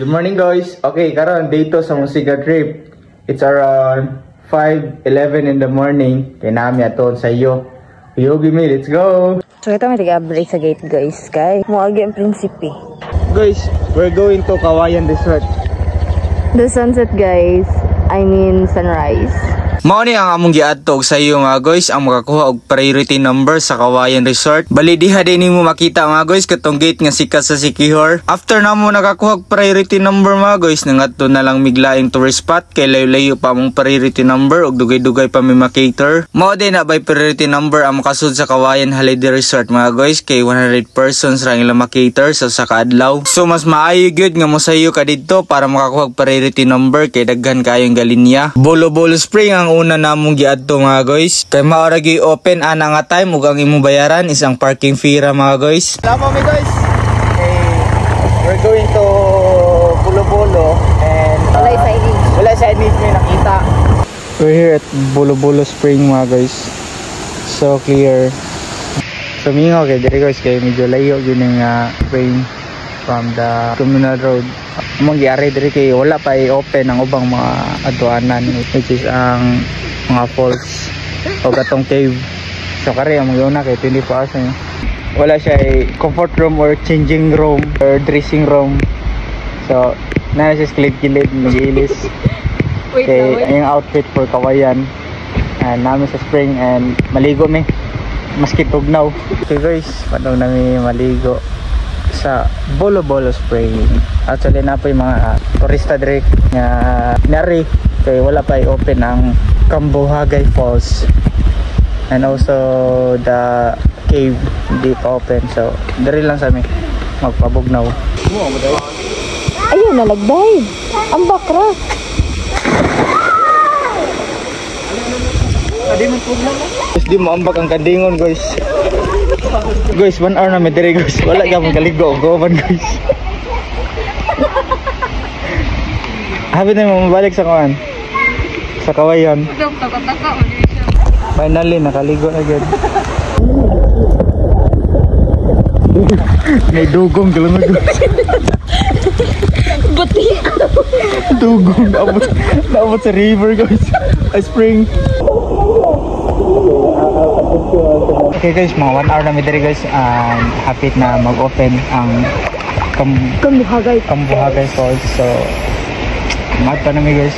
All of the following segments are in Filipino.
Good morning guys. Okay, karon dito sa Musiga trip. It's around 5:11 in the morning. Kaya namin aton sa iyo. Yogi me, let's go. So ito may taga-break sa gate guys. Kay muagi ang prinsipe. Guys, we're going to Kawayan Resort. The sunset guys. I mean sunrise. Mao ni ang among giadtog sa iyo nga guys ang makakuha og priority number sa Kawayan Resort. Bali diha din nimo makita mga guys katong gate nga sikat sa Siquijor. After namo nakakuha og priority number mga guys nangadto na lang miglaing tourist spot kay layo-layo pa among priority number og dugay-dugay pa mi makater. Mao din na by priority number ang makasud sa Kawayan Holiday Resort mga guys kay 100 persons ra ilang makater sa kaadlaw. So mas maayo gyud nga mosayo ka didto para makakuha og priority number kay daghan kayong galinya. Bolo-bolo Spring ang una namong giadto mga guys. Kay maora gi open ana nga time ug ang imong bayaran is ang parking fee ra mga guys. Tama mi guys. Okay, we're going to Bolo-Bolo and wala signage may nakita. We're here at Bolo-Bolo Spring mga guys. So clear. So mingaw kay dire guys kay medyo layo gyud nga spring from the communal road. Among giari dire kay wala pa i-open ang ubang mga adtuanan which is ang mga falls o gatong cave. So kare among yuna kay 24 hours na wala siya comfort room or changing room or dressing room. So na siya kilid-kilid mag-ilis. Okay, yung outfit for Kawayan and namin sa spring and maligo mi maski tugnaw. Okay guys, padaw na mi maligo sa Bolo-Bolo Spring. Actually na po yung mga turista direct nga nari kay wala pa i-open ang Cambuhagay Falls and also the cave hindi pa open, so dari lang sa amin magpabugnaw. Ayun nalagday ang bakra. Di mo ambak ang kandingon guys. Guys, 1 hour na may dire guys. Wala ka mong kaligo. Goban guys. Habi na mo mabalik sa kawan. Sa Kawayan. Finally, nakaligo na agad. May dugong galamag guys. Buti. Dugong. Naabot sa river guys. A spring. Okay guys, mga 1 hour na midiri guys and hapit na mag-open ang Cambuhagay Falls. So mat pa namin guys,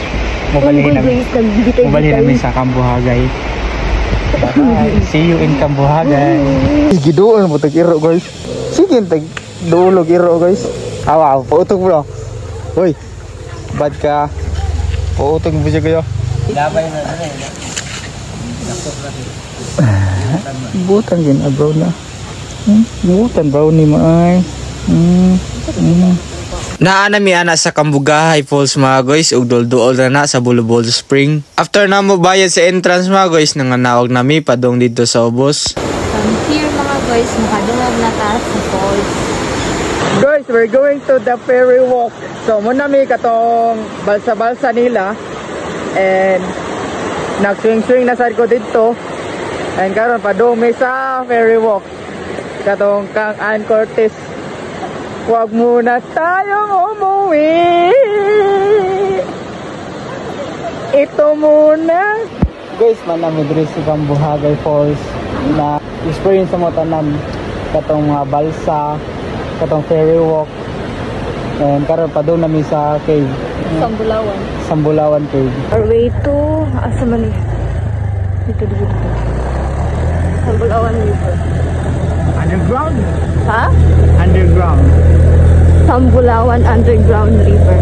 mabalihin namin sa Cambuhagay. Bye. See you in Cambuhagay. Gidoon mo tag-iro guys. Sige tag-duolog iro guys. Awa, pautog bro. Hoy, bad ka. Pautog mo siya kayo. Labay na butan gin bro na. Butan bro ni maay. Naa mi ana sa Cambuhagay Falls mga guys ug dol-duol na sa Bolo-Bolo Spring. After na mo bayad sa entrance mga guys nanganawag nami padong dito sa ubos. Here mga guys makadungog na ta sa falls. Guys, we're going to the ferry walk. So muna mi katong balsa-balsa nila and nag-swing-swing na sad ko dito. And karon padung mi sa ferry walk katong kang Ann Cortez. Huwag muna tayong umuwi, ito muna. Guys, manami diri sa Cambuhagay Falls na experience mo tanan katong mga balsa, katong ferry walk. And karon padung nami sa cave. Sambulawan Cave. Our way to asa man dito. Sambulawan River. Underground? Ha? Underground. Sambulawan Underground River.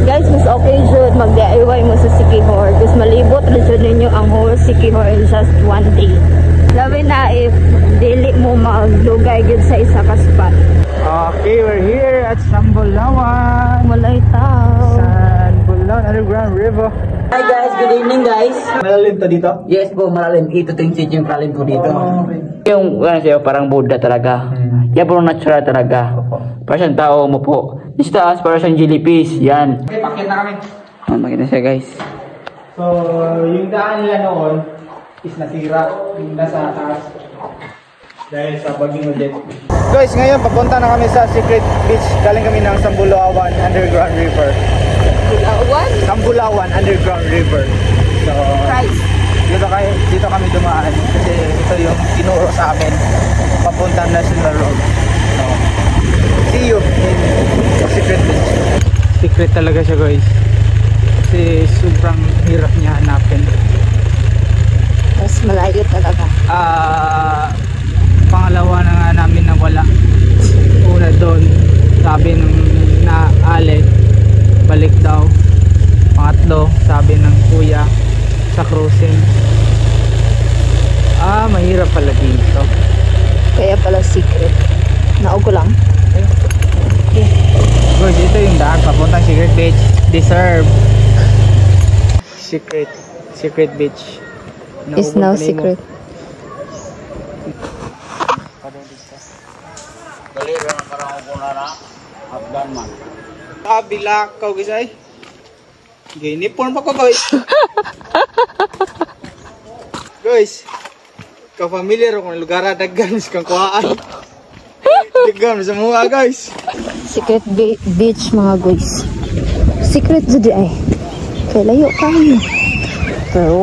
Guys, mas okay jud mag-DIY mo sa Siquijor. Gusto malibot rin jud ninyo ang whole Siquijor in just one day. Labi na if dili mo maglugay jud sa isa ka spot. Okay, we're here at Sambulawan. Walay tao. Sambulawan Underground River. Hi guys, good evening guys. Malalim to dito? Yes po, malalim. Ito yung sitio yung malalim po dito. Yung ano sa'yo, parang Buddha talaga. Yan po natural talaga. Para siyang tao mo po. This taas, para siyang jellyfish. Yan. Okay, pakit na kami. Makita siya guys. So, yung daan nila noon is nasira. Yung nasa taas. Dahil sa baging ulit. Guys, ngayon papunta na kami sa Secret Beach. Galing kami ng Sambulawan Underground River. Sambulawan Underground River. So, Price. dito kami dumaan kasi ito yung tinuro sa amin papuntang National Road. So, see you in Secret Beach. Secret talaga siya, guys. Kasi sobrang hirap niya hanapin. Mas malayo talaga. Pangalawa na nga namin nawala. Una doon, sabi ng naale, balik daw. Pangatlo, sabi ng kuya, sa cruising. Mahirap pala dito. Kaya pala secret. Naugo lang. Okay. Guys, ito yung daan papuntang Secret Beach. Deserve. Secret Beach. Is now secret. Bilakaw guys ay. Ginipon pa ko guys. Guys, ka-familiar ako ng lugar daggan kang kuhaan. Daggan sa mga guys. Secret beach mga guys. Secret jadi ay. Kaya layo kayo. Pero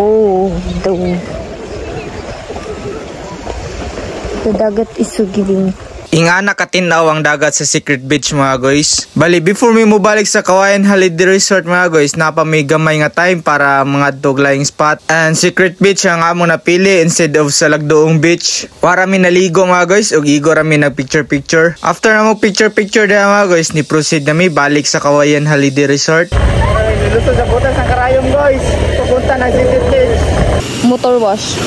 the dagat is so giving. Inga nakatinaw ang dagat sa Secret Beach mga guys. Bali, before mi mo balik sa Kawayan Holiday Resort mga guys, napami gamay nga time para mga doglying spot. And Secret Beach ang amo napili instead of sa Lagdoong Beach. Para mi naligo mga guys, ug igo rami nag picture. After na mo picture dahil mga guys, ni proceed na mi balik sa Kawayan Holiday Resort. Niluto sa butas ng karayom guys. Pupunta ng Secret Beach. Motor wash.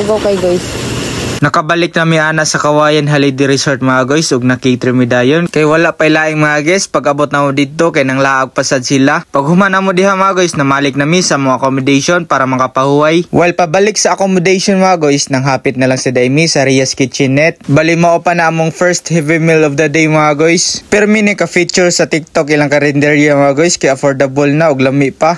Ugaw kay guys. Nakabalik na mi ana sa Kawayan Holiday Resort mga guys ug na-cater mi dayon kay wala pa laing mga guys pag abot na mo dito kay nang laag pasad sila. Pag human na mo diha mga guys namalik na mi sa mga accommodation para makapahuway. While pabalik sa accommodation mga guys nang hapit na lang sa Daimi sa Ria's Kitchenette. Bali mao pa na among first heavy meal of the day mga guys. Pero mi ni ka feature sa TikTok ilang karinderya mga guys kay affordable na ug lami pa.